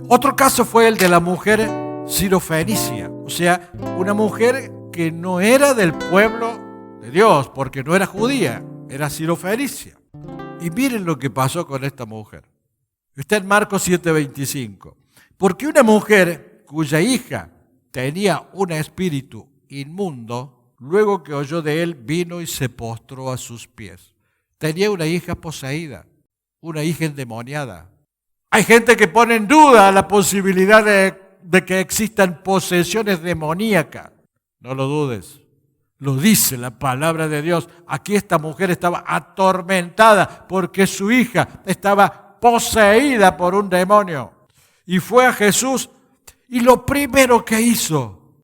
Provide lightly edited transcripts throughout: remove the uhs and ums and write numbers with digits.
Otro caso fue el de la mujer sirofenicia, o sea, una mujer que no era del pueblo de Dios, porque no era judía, era sirofenicia. Y miren lo que pasó con esta mujer. Está en Marcos 7:25. Porque una mujer cuya hija tenía un espíritu inmundo, luego que oyó de él, vino y se postró a sus pies. Tenía una hija poseída, una hija endemoniada. Hay gente que pone en duda la posibilidad de que existan posesiones demoníacas. No lo dudes. Lo dice la palabra de Dios. Aquí esta mujer estaba atormentada porque su hija estaba poseída por un demonio. Y fue a Jesús y lo primero que hizo: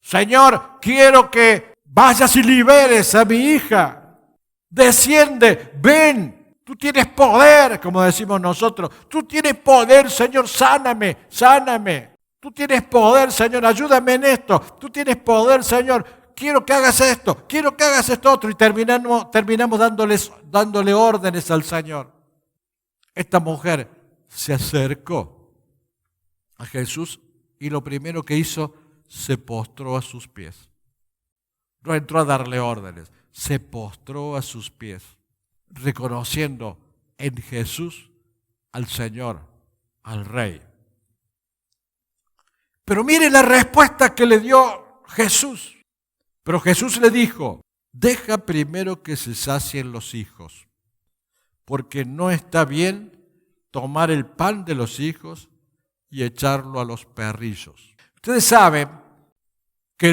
Señor, quiero que vayas y liberes a mi hija. Desciende, ven. Tú tienes poder, como decimos nosotros. Tú tienes poder, Señor, sáname, sáname. Tú tienes poder, Señor, ayúdame en esto. Tú tienes poder, Señor, quiero que hagas esto, quiero que hagas esto otro. Y terminamos dándole órdenes al Señor. Esta mujer se acercó a Jesús y lo primero que hizo, se postró a sus pies. No entró a darle órdenes, se postró a sus pies, reconociendo en Jesús al Señor, al Rey. Pero mire la respuesta que le dio Jesús. Pero Jesús le dijo: deja primero que se sacien los hijos, porque no está bien tomar el pan de los hijos y echarlo a los perrillos. Ustedes saben que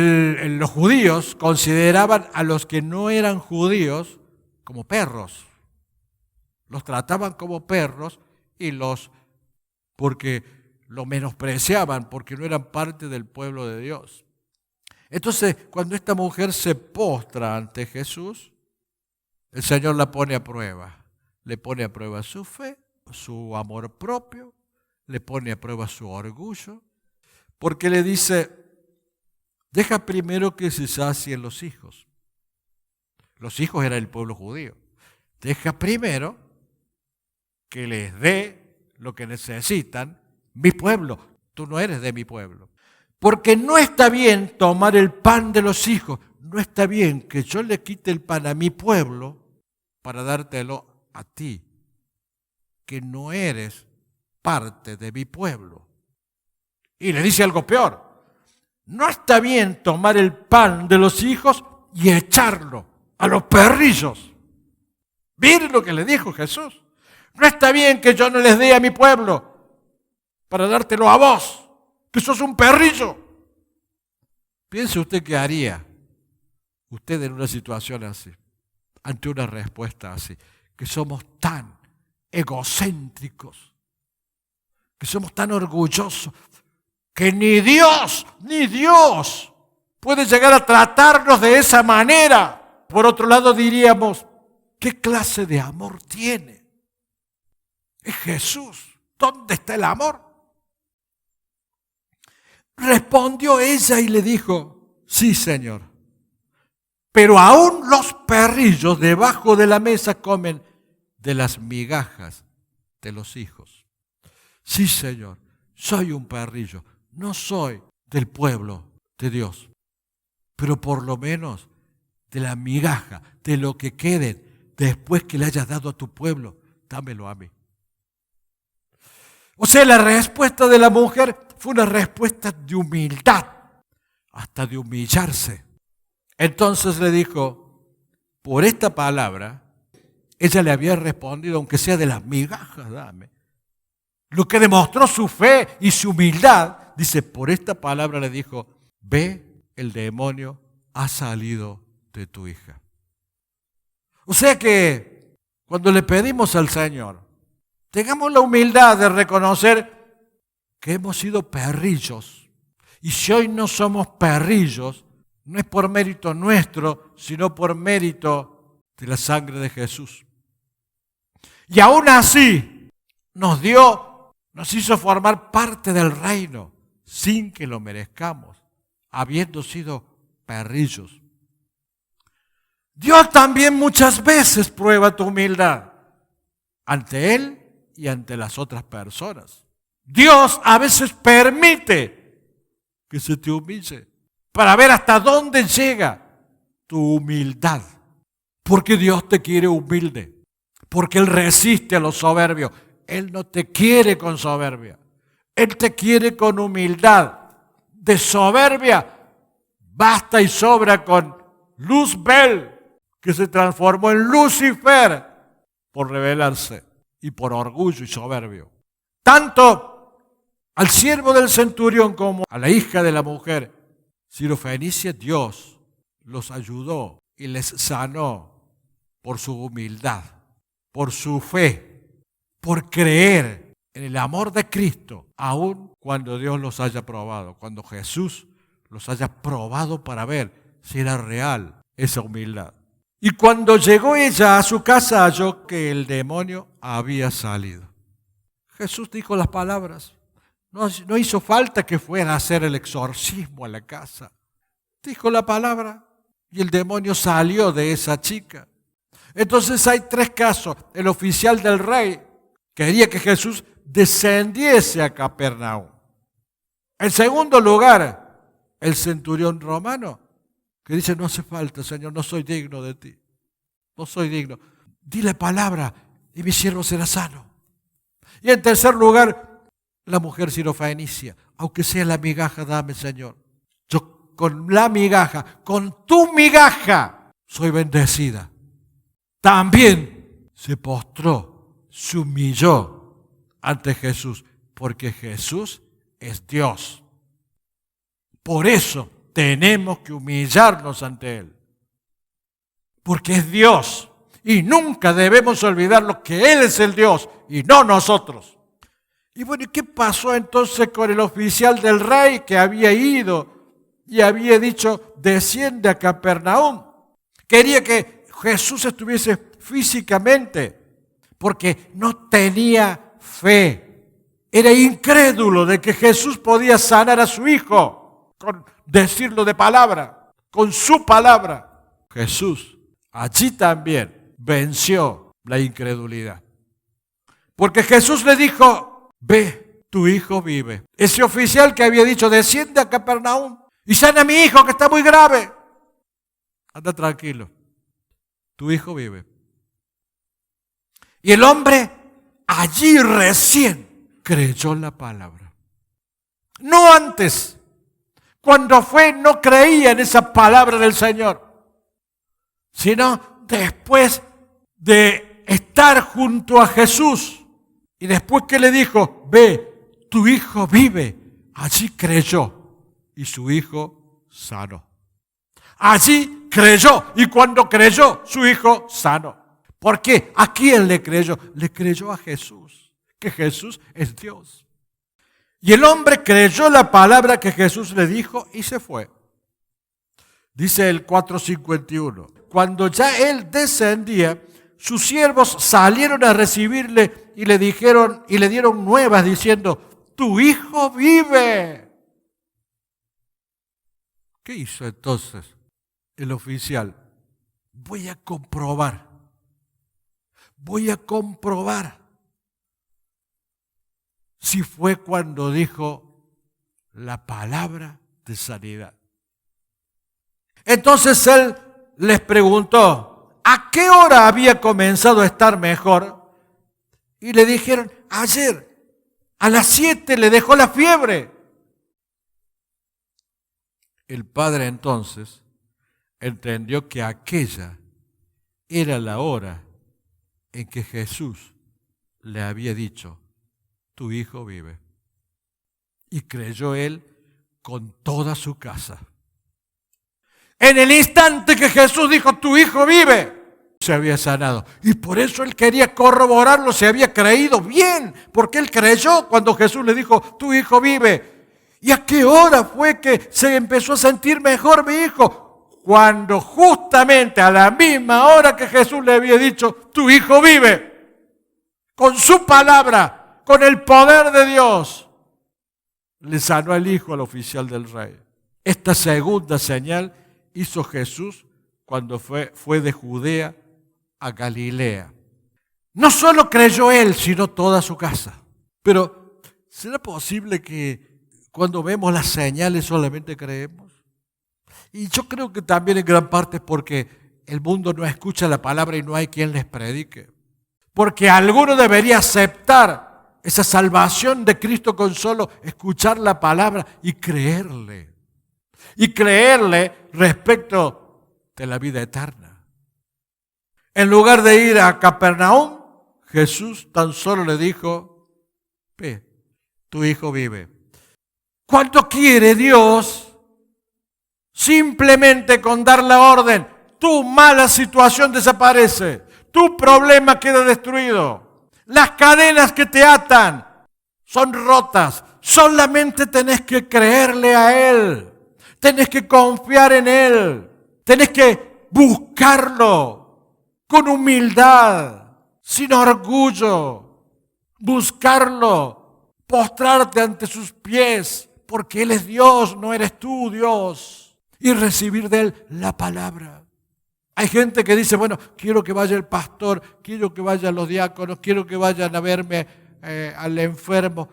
los judíos consideraban a los que no eran judíos como perros. Los trataban como perros porque lo menospreciaban, porque no eran parte del pueblo de Dios. Entonces, cuando esta mujer se postra ante Jesús, el Señor la pone a prueba. Le pone a prueba su fe, su amor propio, le pone a prueba su orgullo, porque le dice: deja primero que se sacien los hijos. Los hijos eran el pueblo judío. Deja primero que les dé lo que necesitan mi pueblo. Tú no eres de mi pueblo. Porque no está bien tomar el pan de los hijos. No está bien que yo le quite el pan a mi pueblo para dártelo a ti, que no eres parte de mi pueblo. Y le dice algo peor: no está bien tomar el pan de los hijos y echarlo a los perrillos. Miren lo que le dijo Jesús. No está bien que yo no les dé a mi pueblo para dártelo a vos, que sos un perrillo. Piense usted qué haría usted en una situación así, ante una respuesta así, que somos tan egocéntricos, que somos tan orgullosos, que ni Dios puede llegar a tratarnos de esa manera. Por otro lado diríamos: ¿qué clase de amor tiene? Es Jesús. ¿Dónde está el amor? Respondió ella y le dijo: sí, Señor, pero aún los perrillos debajo de la mesa comen de las migajas de los hijos. Sí, Señor, soy un perrillo, no soy del pueblo de Dios, pero por lo menos de la migaja, de lo que quede después que le hayas dado a tu pueblo, dámelo a mí. O sea, la respuesta de la mujer fue una respuesta de humildad, hasta de humillarse. Entonces le dijo: por esta palabra, ella le había respondido: aunque sea de las migajas, dame. Lo que demostró su fe y su humildad, dice, por esta palabra le dijo: ve, el demonio ha salido de tu hija. O sea que cuando le pedimos al Señor, tengamos la humildad de reconocer que hemos sido perrillos. Y si hoy no somos perrillos, no es por mérito nuestro, sino por mérito de la sangre de Jesús. Y aún así nos hizo formar parte del reino sin que lo merezcamos, habiendo sido perrillos. Dios también muchas veces prueba tu humildad ante Él y ante las otras personas. Dios a veces permite que se te humille para ver hasta dónde llega tu humildad. Porque Dios te quiere humilde, porque Él resiste a los soberbios. Él no te quiere con soberbia, Él te quiere con humildad. De soberbia basta y sobra con Luzbel, que se transformó en Lucifer por rebelarse y por orgullo y soberbio. Tanto al siervo del centurión como a la hija de la mujer Sirofenicia, Dios los ayudó y les sanó por su humildad, por su fe, por creer en el amor de Cristo, aun cuando Dios los haya probado, cuando Jesús los haya probado para ver si era real esa humildad. Y cuando llegó ella a su casa, halló que el demonio había salido. Jesús dijo las palabras. No hizo falta que fuera a hacer el exorcismo a la casa. Dijo la palabra y el demonio salió de esa chica. Entonces hay tres casos. El oficial del rey quería que Jesús descendiese a Capernaum. En segundo lugar, el centurión romano que dice: no hace falta, Señor, no soy digno de ti. No soy digno. Di la palabra y mi siervo será sano. Y en tercer lugar, la mujer sirofenicia. Aunque sea la migaja, dame, Señor. Yo con la migaja, con tu migaja, soy bendecida. También se postró, se humilló ante Jesús, porque Jesús es Dios. Por eso tenemos que humillarnos ante Él, porque es Dios y nunca debemos olvidarlo que Él es el Dios y no nosotros. Y bueno, ¿y qué pasó entonces con el oficial del rey que había ido y había dicho: desciende a Capernaum? Quería que Jesús estuviese físicamente, porque no tenía fe. Era incrédulo de que Jesús podía sanar a su hijo con decirlo de palabra, con su palabra. Jesús allí también venció la incredulidad. Porque Jesús le dijo: ve, tu hijo vive. Ese oficial que había dicho: desciende a Capernaum y sana a mi hijo que está muy grave. Anda tranquilo, tu hijo vive. Y el hombre allí recién creyó la palabra. No antes. Cuando fue, no creía en esa palabra del Señor, sino después de estar junto a Jesús. Y después que le dijo: ve, tu hijo vive, allí creyó y su hijo sanó. Allí creyó y cuando creyó, su hijo sanó. ¿Por qué? ¿A quién le creyó? Le creyó a Jesús, que Jesús es Dios. Y el hombre creyó la palabra que Jesús le dijo y se fue. Dice el 4:51. Cuando ya él descendía, sus siervos salieron a recibirle y le dieron nuevas diciendo: tu hijo vive. ¿Qué hizo entonces el oficial? Voy a comprobar si fue cuando dijo la palabra de sanidad. Entonces él les preguntó: ¿a qué hora había comenzado a estar mejor? Y le dijeron: ayer, a las 7 le dejó la fiebre. El padre entonces entendió que aquella era la hora en que Jesús le había dicho: tu hijo vive. Y creyó él con toda su casa. En el instante que Jesús dijo: tu hijo vive, se había sanado. Y por eso él quería corroborarlo, si había creído bien, porque él creyó cuando Jesús le dijo: tu hijo vive. ¿Y a qué hora fue que se empezó a sentir mejor mi hijo? Cuando justamente a la misma hora que Jesús le había dicho: tu hijo vive, con su palabra, con el poder de Dios, le sanó al hijo al oficial del rey. Esta segunda señal hizo Jesús cuando fue de Judea a Galilea. No solo creyó él, sino toda su casa. Pero, ¿será posible que cuando vemos las señales solamente creemos? Y yo creo que también en gran parte es porque el mundo no escucha la palabra y no hay quien les predique. Porque alguno debería aceptar esa salvación de Cristo con solo escuchar la palabra y creerle. Y creerle respecto de la vida eterna. En lugar de ir a Capernaum, Jesús tan solo le dijo: ve, tu hijo vive. ¿Cuánto quiere Dios simplemente con dar la orden? Tu mala situación desaparece, tu problema queda destruido, las cadenas que te atan son rotas. Solamente tenés que creerle a Él, tenés que confiar en Él, tenés que buscarlo con humildad, sin orgullo, buscarlo, postrarte ante sus pies, porque Él es Dios, no eres tú, Dios, y recibir de Él la palabra. Hay gente que dice, bueno, quiero que vaya el pastor, quiero que vayan los diáconos, quiero que vayan a verme al enfermo.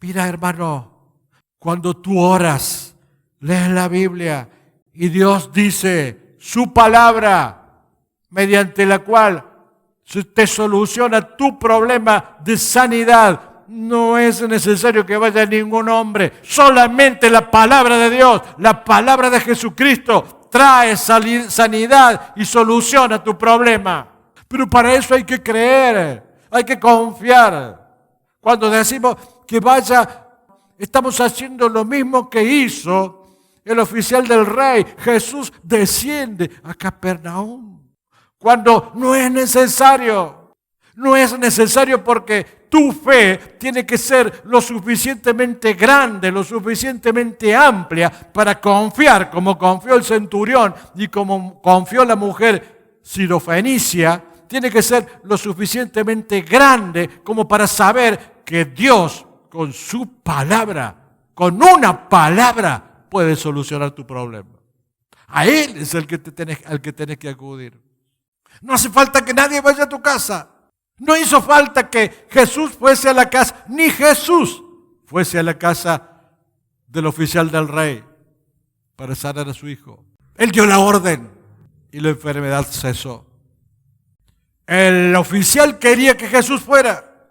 Mira, hermano, cuando tú oras, lees la Biblia y Dios dice su palabra, mediante la cual te soluciona tu problema de sanidad. No es necesario que vaya ningún hombre. Solamente la palabra de Dios, la palabra de Jesucristo trae sanidad y soluciona tu problema. Pero para eso hay que creer, hay que confiar. Cuando decimos que vaya, estamos haciendo lo mismo que hizo el oficial del rey. Jesús desciende a Capernaum cuando no es necesario. No es necesario porque tu fe tiene que ser lo suficientemente grande, lo suficientemente amplia para confiar, como confió el centurión y como confió la mujer sirofenicia. Tiene que ser lo suficientemente grande como para saber que Dios, con su palabra, con una palabra, puede solucionar tu problema. A Él es al que tenés que acudir. No hace falta que nadie vaya a tu casa. No hizo falta que Jesús fuese a la casa, ni Jesús fuese a la casa del oficial del rey para sanar a su hijo. Él dio la orden y la enfermedad cesó. El oficial quería que Jesús fuera.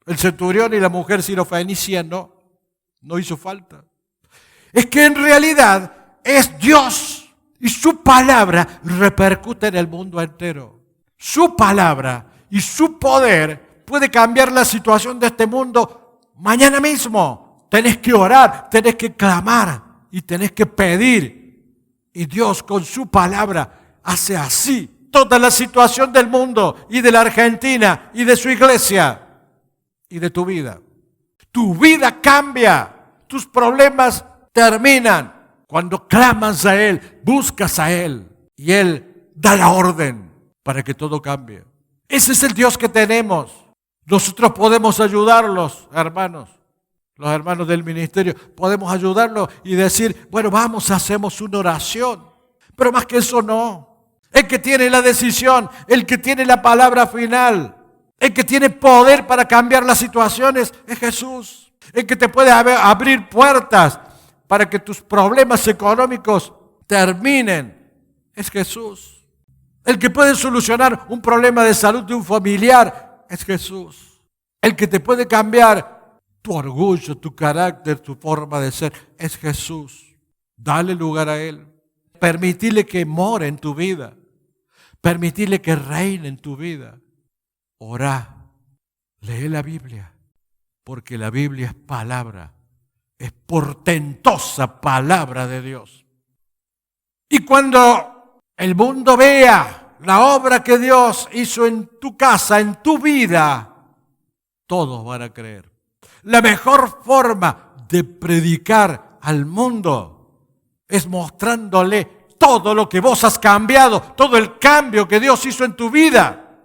El centurión y la mujer sirofenicia no hizo falta. Es que en realidad es Dios y su palabra repercute en el mundo entero. Su palabra y su poder puede cambiar la situación de este mundo mañana mismo. Tenés que orar, tenés que clamar y tenés que pedir. Y Dios con su palabra hace así toda la situación del mundo y de la Argentina y de su iglesia y de tu vida. Tu vida cambia, tus problemas terminan cuando clamas a Él, buscas a Él y Él da la orden para que todo cambie. Ese es el Dios que tenemos. Nosotros podemos ayudarlos, hermanos. Los hermanos del ministerio, podemos ayudarlos y decir, bueno, vamos, hacemos una oración. Pero más que eso no. El que tiene la decisión, el que tiene la palabra final, el que tiene poder para cambiar las situaciones es Jesús. El que te puede abrir puertas para que tus problemas económicos terminen es Jesús. El que puede solucionar un problema de salud de un familiar es Jesús. El que te puede cambiar tu orgullo, tu carácter, tu forma de ser es Jesús. Dale lugar a Él. Permitile que more en tu vida. Permitile que reine en tu vida. Orá. Lee la Biblia. Porque la Biblia es palabra. Es portentosa palabra de Dios. Y cuando el mundo vea la obra que Dios hizo en tu casa, en tu vida, todos van a creer. La mejor forma de predicar al mundo es mostrándole todo lo que vos has cambiado, todo el cambio que Dios hizo en tu vida.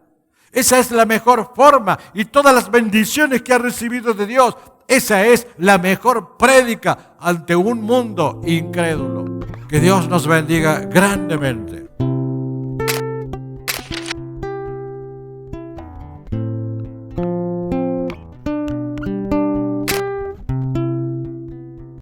Esa es la mejor forma y todas las bendiciones que has recibido de Dios, esa es la mejor prédica ante un mundo incrédulo. Que Dios nos bendiga grandemente.